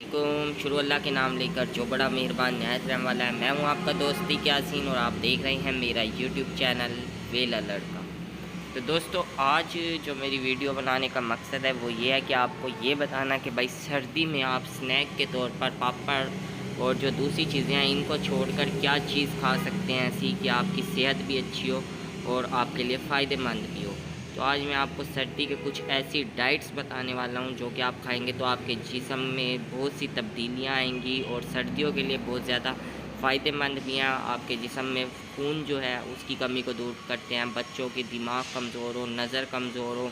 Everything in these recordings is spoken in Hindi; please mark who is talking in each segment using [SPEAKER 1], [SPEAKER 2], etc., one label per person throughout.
[SPEAKER 1] शुरू अल्लाह के नाम लेकर जो बड़ा मेहरबान नहायत रहने वाला है। मैं हूं आपका दोस्त यासीन और आप देख रहे हैं मेरा यूट्यूब चैनल वेल अलर्ट का। तो दोस्तों आज जो मेरी वीडियो बनाने का मकसद है वो ये है कि आपको ये बताना कि भाई सर्दी में आप स्नैक के तौर पर पापड़ और जो दूसरी चीज़ें हैं इनको छोड़कर क्या चीज़ खा सकते हैं ऐसी कि आपकी सेहत भी अच्छी हो और आपके लिए फ़ायदेमंद भी हो। तो आज मैं आपको सर्दी के कुछ ऐसी डाइट्स बताने वाला हूँ जो कि आप खाएंगे तो आपके जिस्म में बहुत सी तब्दीलियाँ आएंगी और सर्दियों के लिए बहुत ज़्यादा फ़ायदेमंद भी हैं। आपके जिस्म में खून जो है उसकी कमी को दूर करते हैं। बच्चों के दिमाग कमज़ोर हो, नज़र कमज़ोर हो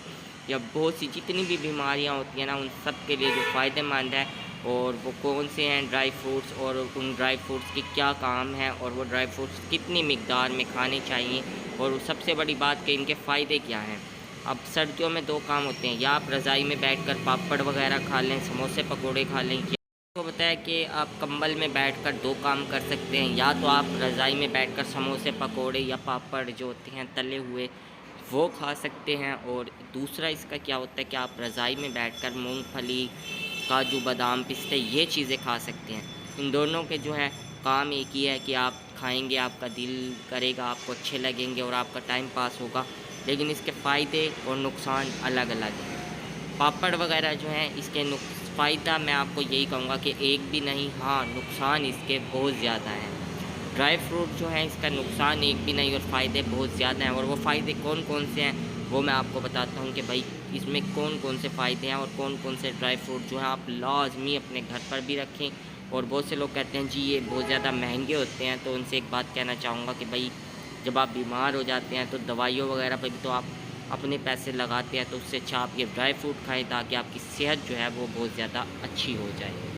[SPEAKER 1] या बहुत सी जितनी भी बीमारियाँ होती हैं ना उन सब के लिए जो फ़ायदेमंद है और वो कौन से हैं ड्राई फ्रूट्स और उन ड्राई फ्रूट्स के क्या काम है और वो ड्राई फ्रूट्स कितनी मिकदार में खाने चाहिए और सबसे बड़ी बात कि इनके फ़ायदे क्या हैं। अब सर्दियों में दो काम होते हैं, या आप रज़ाई में बैठकर पापड़ वगैरह खा लें, समोसे पकोड़े खा लें, या तो बताया कि आप कंबल में बैठकर दो काम कर सकते हैं, या तो आप रज़ाई में बैठकर समोसे पकोड़े या पापड़ जो होते हैं तले हुए वो खा सकते हैं। और दूसरा इसका क्या होता है कि आप रज़ाई में बैठकर मूंगफली, काजू बादाम, पिस्ते ये चीज़ें खा सकते हैं। इन दोनों के जो है काम एक ही है कि आप खाएंगे, आपका दिल करेगा, आपको अच्छे लगेंगे और आपका टाइम पास होगा, लेकिन इसके फ़ायदे और नुकसान अलग अलग हैं। पापड़ वगैरह जो हैं इसके फ़ायदा मैं आपको यही कहूँगा कि एक भी नहीं, हाँ नुकसान इसके बहुत ज़्यादा हैं। ड्राई फ्रूट जो है इसका नुकसान एक भी नहीं और फ़ायदे बहुत ज़्यादा हैं। और वो फ़ायदे कौन कौन से हैं वो मैं आपको बताता हूँ कि भाई इसमें कौन कौन से फ़ायदे हैं और कौन कौन से ड्राई फ्रूट जो हैं आप लाजमी अपने घर पर भी रखें। और बहुत से लोग कहते हैं जी ये बहुत ज़्यादा महंगे होते हैं, तो उनसे एक बात कहना चाहूँगा कि भाई जब आप बीमार हो जाते हैं तो दवाइयों वगैरह पर भी तो आप अपने पैसे लगाते हैं, तो उससे अच्छा आप ये ड्राई फ्रूट खाएँ ताकि आपकी सेहत जो है वो बहुत ज़्यादा अच्छी हो जाए।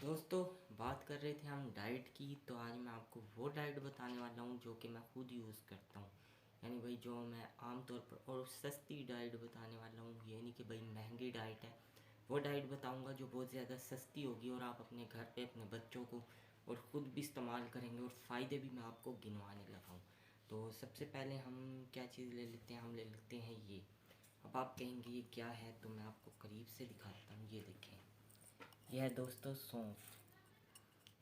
[SPEAKER 1] दोस्तों बात कर रहे थे हम डाइट की, तो आज मैं आपको वो डाइट बताने वाला हूँ जो कि मैं खुद यूज़ करता हूँ, यानी भाई जो मैं आमतौर पर, और सस्ती डाइट बताने वाला हूँ, ये नहीं कि भाई महंगी डाइट है। वो डाइट बताऊँगा जो बहुत ज़्यादा सस्ती होगी और आप अपने घर पे अपने बच्चों को और ख़ुद भी इस्तेमाल करेंगे और फ़ायदे भी मैं आपको गिनवाने लगा हूँ। तो सबसे पहले हम क्या चीज़ ले लेते हैं, हम ले लेते हैं ये। अब आप कहेंगे ये क्या है, तो मैं आपको करीब से दिखाता हूँ। ये देखें, यह है दोस्तों सौंफ,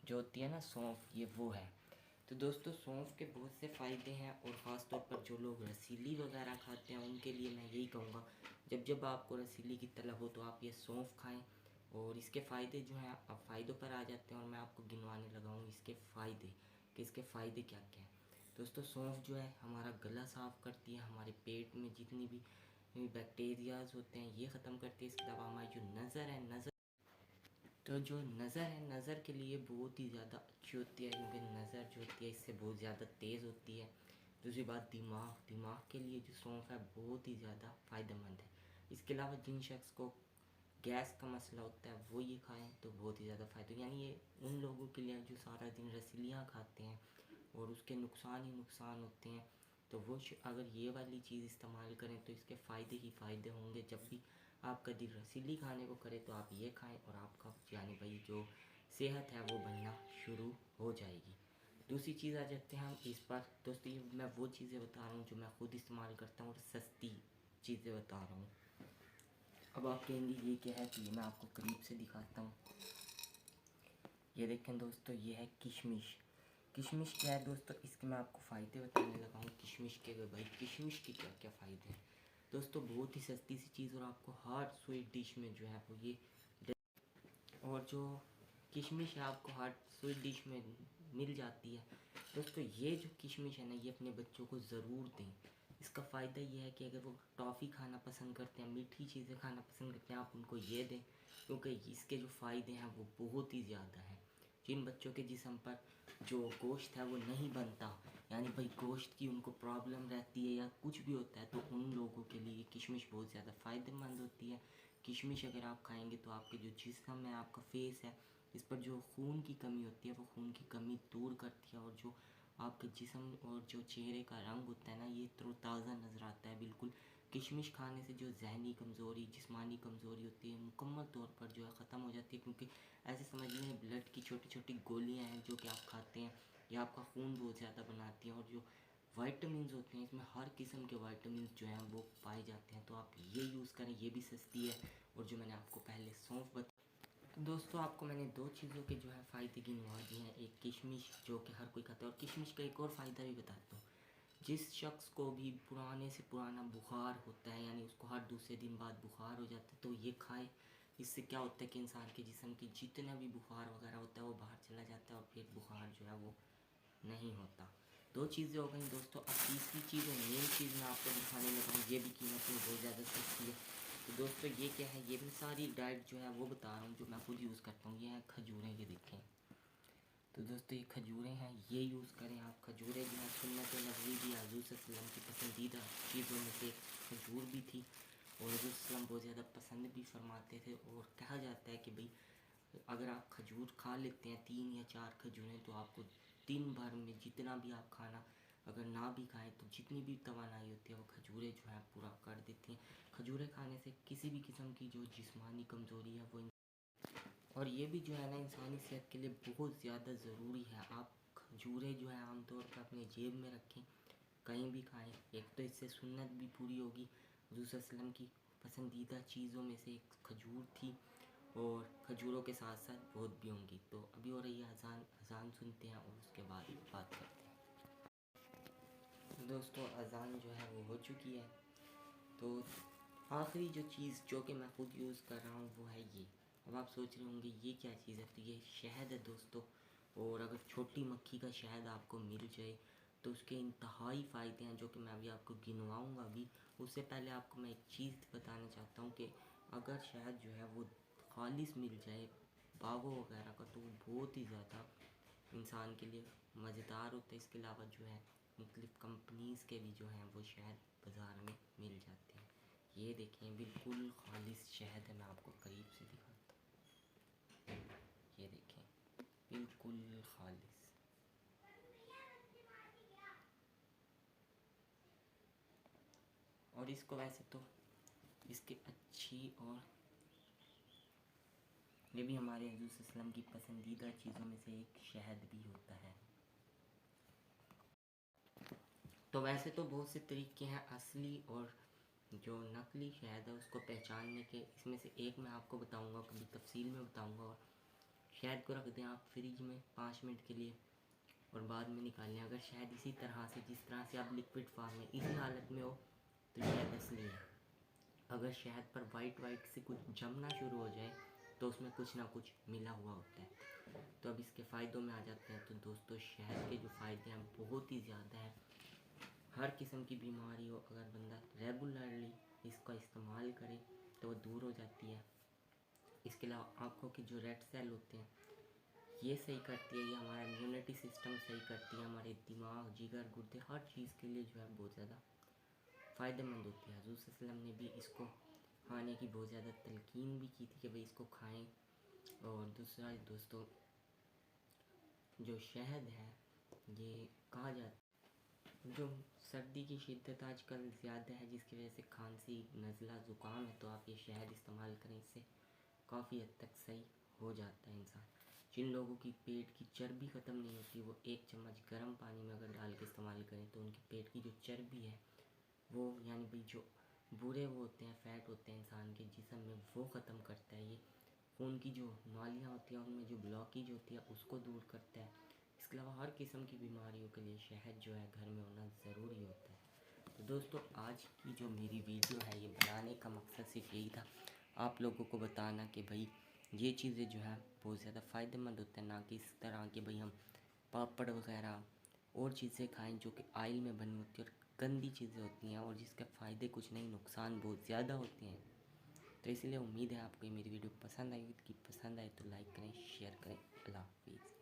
[SPEAKER 1] जो होती है ना सौंफ, ये वो है। तो दोस्तों सौंफ के बहुत से फ़ायदे हैं और ख़ास तौर पर जो लोग रसीली वगैरह खाते हैं उनके लिए मैं यही कहूँगा, जब जब आपको रसीली की तलब हो तो आप ये सौंफ खाएं। और इसके फ़ायदे जो हैं, अब फ़ायदों पर आ जाते हैं और मैं आपको गिनवाने लगा हूँ इसके फ़ायदे कि इसके फ़ायदे क्या क्या हैं। दोस्तों सौंफ जो है हमारा गला साफ़ करती है, हमारे पेट में जितनी भी बैक्टीरियाज होते हैं ये ख़त्म करती है। इसके अलावा हमारी जो नज़र है, नज़र तो जो नज़र है, नज़र के लिए बहुत ही ज़्यादा अच्छी होती है, क्योंकि नज़र जो होती है इससे बहुत ज़्यादा तेज़ होती है। दूसरी बात दिमाग, दिमाग के लिए जो सौंफ है बहुत ही ज़्यादा फ़ायदेमंद है। इसके अलावा जिन शख्स को गैस का मसला होता है वो ये खाएं तो बहुत ही ज़्यादा फ़ायदा, यानी ये उन लोगों के लिए जो सारा दिन रसीलियाँ खाते हैं और उसके नुकसान ही नुकसान होते हैं, तो वो अगर ये वाली चीज़ इस्तेमाल करें तो इसके फ़ायदे ही फ़ायदे होंगे। जब भी आपका दिल रसीली खाने को करे तो आप ये खाएं और आपका यानी भाई जो सेहत है वो बनना शुरू हो जाएगी। दूसरी चीज़ आ जाते हैं हम इस पर। दोस्तों ये मैं वो चीज़ें बता रहा हूँ जो मैं खुद इस्तेमाल करता हूँ और सस्ती चीज़ें बता रहा हूँ। अब आप कहेंगे ये क्या है, तो ये मैं आपको करीब से दिखाता हूँ। ये देखें दोस्तों, ये है किशमिश। किशमिश क्या है दोस्तों, इसके मैं आपको फ़ायदे बताने लगा हूँ किशमिश के। भाई किशमिश के क्या क्या फ़ायदे हैं दोस्तों, बहुत ही सस्ती सी चीज़ और आपको हर स्वीट डिश में जो है वो ये, और जो किशमिश है आपको हर स्वीट डिश में मिल जाती है। दोस्तों ये जो किशमिश है ना, ये अपने बच्चों को ज़रूर दें। इसका फ़ायदा ये है कि अगर वो टॉफ़ी खाना पसंद करते हैं, मीठी चीज़ें खाना पसंद करते हैं, आप उनको ये दें, क्योंकि इसके जो फ़ायदे हैं वो बहुत ही ज़्यादा हैं। जिन बच्चों के जिस्म पर जो गोश्त है वो नहीं बनता, यानी भाई गोश्त की उनको प्रॉब्लम रहती है या कुछ भी होता है, तो उन लोगों के लिए किशमिश बहुत ज़्यादा फ़ायदेमंद होती है। किशमिश अगर आप खाएंगे तो आपके जो जिस्म है, आपका फेस है, इस पर जो खून की कमी होती है वो खून की कमी दूर करती है। और जो आपके जिस्म और जो चेहरे का रंग होता है ना, ये तरोताज़ा नज़र आता है बिल्कुल। किशमिश खाने से जो जहनी कमज़ोरी, जिस्मानी कमज़ोरी होती है मुकम्मल तौर पर जो है ख़त्म हो जाती है, क्योंकि ऐसे समझ लें ब्लड की छोटी छोटी गोलियां हैं जो कि आप खाते हैं, ये आपका खून बहुत ज़्यादा बनाती हैं। और जो वाइटामिन होते हैं इसमें हर किस्म के वाइटामिन जो हैं वो पाए जाते हैं, तो आप ये यूज़ करें, ये भी सस्ती है। और जो मैंने आपको पहले सौंफ तो दोस्तों आपको मैंने दो चीज़ों के जो है फ़ायदे गिनवा दिए हैं। एक किशमिश जो कि हर कोई खाता है, और किशमिश का एक और फ़ायदा भी बताता हूँ। जिस शख्स को भी पुराने से पुराना बुखार होता है, यानी उसको हर दूसरे दिन बाद बुखार हो जाता है, तो ये खाए। इससे क्या होता है कि इंसान के जिस्म की जितना भी बुखार वगैरह होता है वो बाहर चला जाता है और फिर बुखार जो है वो नहीं होता। दो चीज़ें हो गई दोस्तों। अब तीसरी चीज़ और मेन चीज़ मैं आपको दिखाने लगा हूँ, ये भी कीमत में बहुत ज़्यादा सस्ती है। तो दोस्तों ये क्या है, ये मैं सारी डाइट जो है वो बता रहा हूँ जो मैं खुद यूज़ करता हूँ। ये है खजूरें, ये देखें। तो दोस्तों ये खजूरें हैं, ये यूज़ करें आप। खजूरें जो है सुन्नत नबवी भी हज़ूर सल्लल्लाहु की पसंदीदा चीज़ों में से खजूर भी थी, और हज़ूर सल्लल्लाहु बहुत ज़्यादा पसंद भी फरमाते थे। और कहा जाता है कि भाई अगर आप खजूर खा लेते हैं 3 या 4 खजूरें, तो आपको दिन भर में जितना भी आप खाना अगर ना भी खाएं तो जितनी भी तवानाई होती है वो खजूरें जो है पूरा कर देती हैं। खजूरें खाने से किसी भी किस्म की जो जिस्मानी कमज़ोरी है वो, और ये भी जो है ना इंसानी सेहत के लिए बहुत ज़्यादा ज़रूरी है। आप खजूरें जो है आमतौर पर अपने जेब में रखें, कहीं भी खाएं। एक तो इससे सुन्नत भी पूरी होगी, हज़ूर सल्लल्लाहु अलैहि वसल्लम की पसंदीदा चीज़ों में से एक खजूर थी, और खजूरों के साथ साथ बहुत भी होंगी। तो अभी हो रही है अजान, अजान सुनते हैं और उसके बाद बात करते हैं। तो दोस्तों अजान जो है वो हो चुकी है। तो आखिरी जो चीज़ जो कि मैं खुद यूज़ कर रहा हूँ वो है ये। अब आप सोच रहे होंगे ये क्या चीज़ है, तो ये शहद है दोस्तों। और अगर छोटी मक्खी का शहद आपको मिल जाए तो उसके इंतहाई फ़ायदे हैं जो कि मैं अभी आपको गिनवाऊँगा। अभी उससे पहले आपको मैं एक चीज़ बताना चाहता हूँ कि अगर शहद जो है वो खालिस मिल जाए बागों वगैरह का, तो वो बहुत ही ज़्यादा इंसान के लिए मज़ेदार होता है। इसके अलावा जो है मुख्तलिफ़ कंपनीज़ के भी जो हैं वो शहद बाज़ार में मिल जाते हैं। ये देखें बिल्कुल खालिस शहद है, मैं आपको करीब से दिखाता हूँ। ये देखें बिल्कुल खालिस। और इसको वैसे तो इसकी अच्छी, और ये भी हमारे हज़ूर सल्लल्लाहु अलैहि वसल्लम की पसंदीदा चीज़ों में से एक शहद भी होता है। तो वैसे तो बहुत से तरीके हैं असली और जो नकली शहद है उसको पहचानने के। इसमें से एक मैं आपको बताऊंगा, कभी तफसील में बताऊंगा। और शहद को रख दें आप फ्रिज में 5 मिनट के लिए और बाद में निकाल लें। अगर शहद इसी तरह से, जिस तरह से आप लिक्विड फॉर्म में इसी हालत में हो, तो शहद असली है। अगर शहद पर वाइट वाइट से कुछ जमना शुरू हो जाए तो उसमें कुछ ना कुछ मिला हुआ होता है। तो अब इसके फ़ायदों में आ जाते हैं। तो दोस्तों शहद के जो फ़ायदे हैं बहुत ही ज़्यादा हैं। हर किस्म की बीमारी हो, अगर बंदा रेगुलरली इसका इस्तेमाल करे तो वो दूर हो जाती है। इसके अलावा आँखों के जो रेड सेल होते हैं ये सही करती है। ये हमारा इम्यूनिटी सिस्टम सही करती है। हमारे दिमाग, जिगर, गुर्दे, हर चीज़ के लिए जो है बहुत ज़्यादा फ़ायदेमंद होती है। हज़ूर सल्लल्लाहु अलैहि वसल्लम ने भी इसको खाने की बहुत ज़्यादा तलकीन भी की थी कि भाई इसको खाएं। और दूसरा दोस्तों जो शहद है, ये कहा जाता है जो सर्दी की शिद्दत आजकल ज़्यादा है जिसकी वजह से खांसी, नज़ला, ज़ुकाम है, तो आप ये शहद इस्तेमाल करें, इससे काफ़ी हद तक सही हो जाता है इंसान। जिन लोगों की पेट की चर्बी ख़त्म नहीं होती, वो 1 चम्मच गर्म पानी में अगर डाल के इस्तेमाल करें तो उनके पेट की जो चर्बी है वो, यानी भाई जो बुरे वो होते हैं, फ़ैट होते हैं इंसान के जिस्म में, वो ख़त्म करता है। ये खून की जो नालियाँ होती हैं उनमें जो ब्लॉकेज होती है उसको दूर करता है। इसके अलावा हर किस्म की बीमारियों के लिए शहद जो है घर में होना ज़रूरी होता है। तो दोस्तों आज की जो मेरी वीडियो है ये बनाने का मकसद सिर्फ यही था, आप लोगों को बताना कि भाई ये चीज़ें जो है बहुत ज़्यादा फ़ायदेमंद होते हैं। ना कि इस तरह के भाई हम पापड़ वगैरह और चीज़ें खाएं जो कि ऑयल में बनी होती है और गंदी चीज़ें होती हैं, और जिसके फ़ायदे कुछ नहीं, नुकसान बहुत ज़्यादा होते हैं। तो इसलिए उम्मीद है आपको ये मेरी वीडियो पसंद आई होगी। पसंद आए तो लाइक करें, शेयर करें। अल्लाह हाफिज़।